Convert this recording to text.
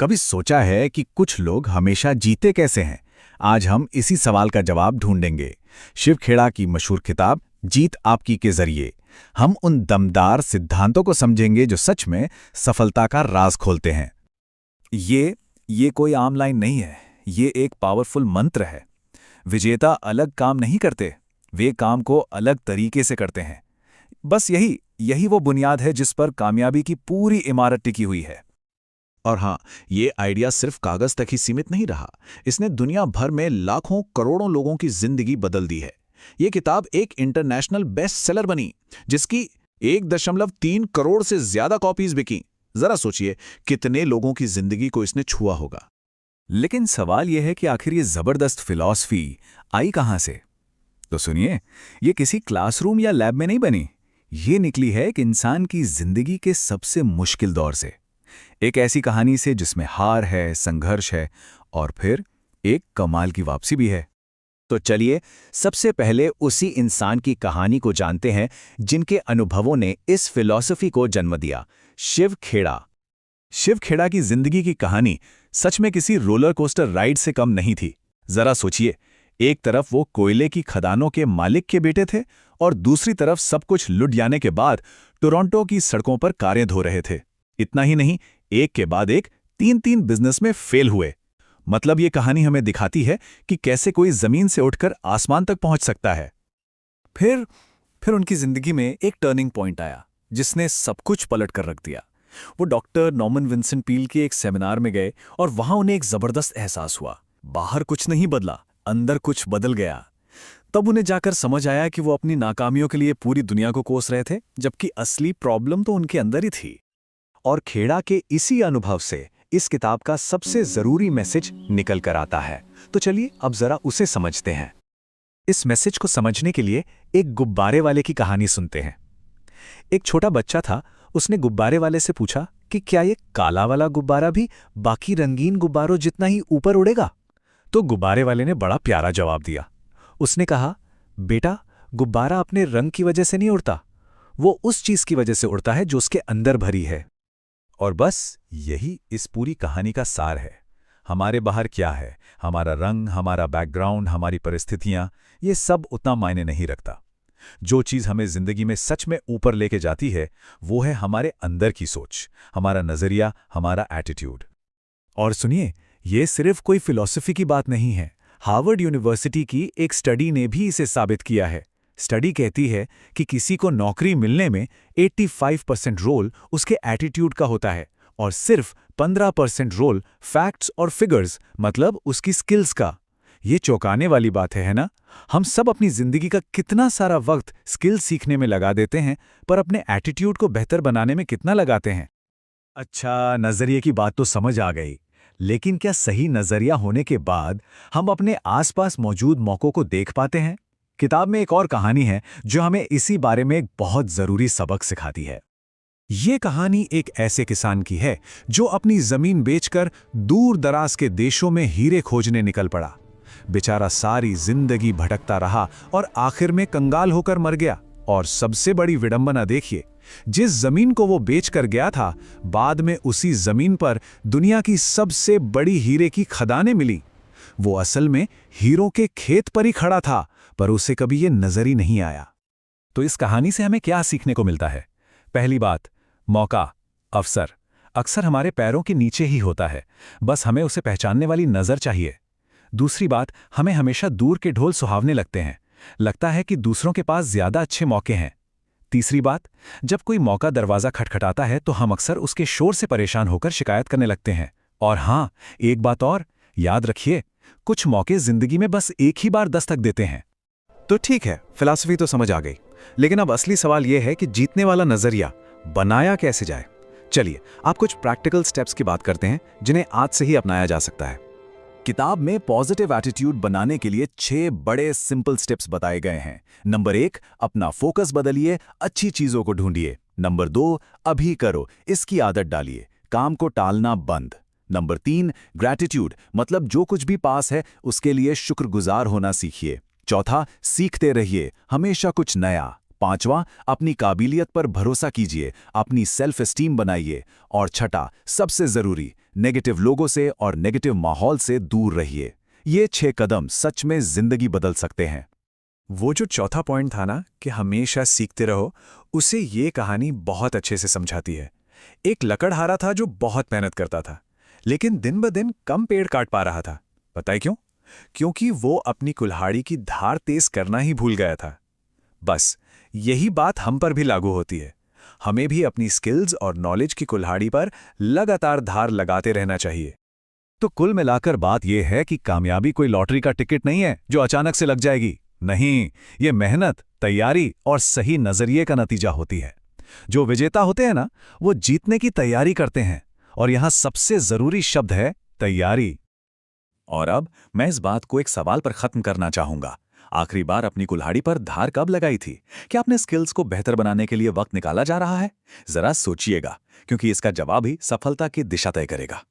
कभी सोचा है कि कुछ लोग हमेशा जीते कैसे हैं? आज हम इसी सवाल का जवाब ढूंढेंगे। शिव खेड़ा की मशहूर किताब जीत आपकी के जरिए हम उन दमदार सिद्धांतों को समझेंगे जो सच में सफलता का राज खोलते हैं। ये कोई आम लाइन नहीं है, ये एक पावरफुल मंत्र है। विजेता अलग काम नहीं करते, वे काम को अलग तरीके से करते हैं। बस यही वो बुनियाद है जिस पर कामयाबी की पूरी इमारत टिकी हुई है। और हाँ, ये आइडिया सिर्फ कागज तक ही सीमित नहीं रहा। इसने दुनिया भर में लाखों करोड़ों लोगों की जिंदगी बदल दी है। ये किताब एक इंटरनेशनल बेस्ट सेलर बनी, जिसकी 1.3 करोड़ से ज्यादा कॉपीज बिकी। जरा सोचिए कितने लोगों की जिंदगी को इसने छुआ होगा। लेकिन सवाल यह है कि आखिर ये जबरदस्त फिलॉसफी आई कहां से? तो सुनिए, ये किसी क्लासरूम या लैब में नहीं बनी। ये निकली है एक इंसान की जिंदगी के सबसे मुश्किल दौर से, एक ऐसी कहानी से जिसमें हार है, संघर्ष है और फिर एक कमाल की वापसी भी है। तो चलिए सबसे पहले उसी इंसान की कहानी को जानते हैं जिनके अनुभवों ने इस फिलॉसफी को जन्म दिया, शिव खेड़ा। शिव खेड़ा की जिंदगी की कहानी सच में किसी रोलर कोस्टर राइड से कम नहीं थी। जरा सोचिए, एक तरफ वो कोयले की खदानों के मालिक के बेटे थे और दूसरी तरफ सब कुछ लुट जाने के बाद टोरंटो की सड़कों पर कारें धो रहे थे। इतना ही नहीं, एक के बाद एक 3 बिजनेस में फेल हुए। मतलब ये कहानी हमें दिखाती है कि कैसे कोई जमीन से उठकर आसमान तक पहुंच सकता है। फिर उनकी जिंदगी में एक टर्निंग पॉइंट आया जिसने सब कुछ पलट कर रख दिया। वो डॉक्टर नॉर्मन विंसेंट पील के एक सेमिनार में गए और वहां उन्हें एक जबरदस्त एहसास हुआ। बाहर कुछ नहीं बदला, अंदर कुछ बदल गया। तब उन्हें जाकर समझ आया कि वो अपनी नाकामियों के लिए पूरी दुनिया को कोस रहे थे, जबकि असली प्रॉब्लम तो उनके अंदर ही थी। और खेड़ा के इसी अनुभव से इस किताब का सबसे जरूरी मैसेज निकल कर आता है। तो चलिए अब जरा उसे समझते हैं। इस मैसेज को समझने के लिए एक गुब्बारे वाले की कहानी सुनते हैं। एक छोटा बच्चा था, उसने गुब्बारे वाले से पूछा कि क्या ये काला वाला गुब्बारा भी बाकी रंगीन गुब्बारों जितना ही ऊपर उड़ेगा? तो गुब्बारे वाले ने बड़ा प्यारा जवाब दिया। उसने कहा, बेटा, गुब्बारा अपने रंग की वजह से नहीं उड़ता, वो उस चीज की वजह से उड़ता है जो उसके अंदर भरी है। और बस यही इस पूरी कहानी का सार है। हमारे बाहर क्या है, हमारा रंग, हमारा बैकग्राउंड, हमारी परिस्थितियां, ये सब उतना मायने नहीं रखता। जो चीज हमें जिंदगी में सच में ऊपर लेके जाती है वो है हमारे अंदर की सोच, हमारा नजरिया, हमारा एटीट्यूड। और सुनिए, ये सिर्फ कोई फिलॉसफी की बात नहीं है। हार्वर्ड यूनिवर्सिटी की एक स्टडी ने भी इसे साबित किया है। स्टडी कहती है कि किसी को नौकरी मिलने में 85% रोल उसके एटीट्यूड का होता है और सिर्फ 15% रोल फैक्ट्स और फिगर्स, मतलब उसकी स्किल्स का। ये चौंकाने वाली बात है ना? हम सब अपनी जिंदगी का कितना सारा वक्त स्किल सीखने में लगा देते हैं, पर अपने एटीट्यूड को बेहतर बनाने में कितना लगाते हैं? अच्छा, नजरिए की बात तो समझ आ गई, लेकिन क्या सही नजरिया होने के बाद हम अपने आसपास मौजूद मौकों को देख पाते हैं? किताब में एक और कहानी है जो हमें इसी बारे में एक बहुत जरूरी सबक सिखाती है। ये कहानी एक ऐसे किसान की है जो अपनी जमीन बेचकर दूर दराज के देशों में हीरे खोजने निकल पड़ा। बेचारा सारी जिंदगी भटकता रहा और आखिर में कंगाल होकर मर गया। और सबसे बड़ी विडंबना देखिए, जिस जमीन को वो बेचकर गया था, बाद में उसी जमीन पर दुनिया की सबसे बड़ी हीरे की खदानें मिली। वो असल में हीरों के खेत पर ही खड़ा था, पर उसे कभी ये नजर ही नहीं आया। तो इस कहानी से हमें क्या सीखने को मिलता है? पहली बात, मौका, अवसर अक्सर हमारे पैरों के नीचे ही होता है, बस हमें उसे पहचानने वाली नजर चाहिए। दूसरी बात, हमें हमेशा दूर के ढोल सुहावने लगते हैं, लगता है कि दूसरों के पास ज्यादा अच्छे मौके हैं। तीसरी बात, जब कोई मौका दरवाजा खटखटाता है तो हम अक्सर उसके शोर से परेशान होकर शिकायत करने लगते हैं। और हाँ, एक बात और याद रखिए, कुछ मौके जिंदगी में बस एक ही बार दस्तक देते हैं। तो ठीक है, फिलॉसफी तो समझ आ गई, लेकिन अब असली सवाल यह है कि जीतने वाला नजरिया बनाया कैसे जाए। चलिए आप कुछ प्रैक्टिकल स्टेप्स की बात करते हैं जिन्हें आज से ही अपनाया जा सकता है। किताब में पॉजिटिव एटीट्यूड बनाने के लिए 6 बड़े सिंपल स्टेप्स बताए गए हैं। नंबर 1, अपना फोकस बदलिए, अच्छी चीजों को ढूंढिए। नंबर 2, अभी करो, इसकी आदत डालिए, काम को टालना बंद। नंबर 3, ग्रैटिट्यूड, मतलब जो कुछ भी पास है उसके लिए शुक्रगुजार होना सीखिए। चौथा, सीखते रहिए, हमेशा कुछ नया। पांचवां, अपनी काबिलियत पर भरोसा कीजिए, अपनी सेल्फ एस्टीम बनाइए। और छठा, सबसे जरूरी, नेगेटिव लोगों से और नेगेटिव माहौल से दूर रहिए। ये 6 कदम सच में जिंदगी बदल सकते हैं। वो जो चौथा पॉइंट था ना कि हमेशा सीखते रहो, उसे ये कहानी बहुत अच्छे से समझाती है। एक लकड़हारा था जो बहुत मेहनत करता था, लेकिन दिन ब दिन कम पेड़ काट पा रहा था। पता है क्यों? क्योंकि वो अपनी कुल्हाड़ी की धार तेज करना ही भूल गया था। बस यही बात हम पर भी लागू होती है। हमें भी अपनी स्किल्स और नॉलेज की कुल्हाड़ी पर लगातार धार लगाते रहना चाहिए। तो कुल मिलाकर बात यह है कि कामयाबी कोई लॉटरी का टिकट नहीं है जो अचानक से लग जाएगी। नहीं, ये मेहनत, तैयारी और सही नजरिए का नतीजा होती है। जो विजेता होते हैं ना, वो जीतने की तैयारी करते हैं, और यहां सबसे जरूरी शब्द है तैयारी। और अब मैं इस बात को एक सवाल पर खत्म करना चाहूंगा। आखिरी बार अपनी कुल्हाड़ी पर धार कब लगाई थी? क्या अपने स्किल्स को बेहतर बनाने के लिए वक्त निकाला जा रहा है? जरा सोचिएगा, क्योंकि इसका जवाब ही सफलता की दिशा तय करेगा।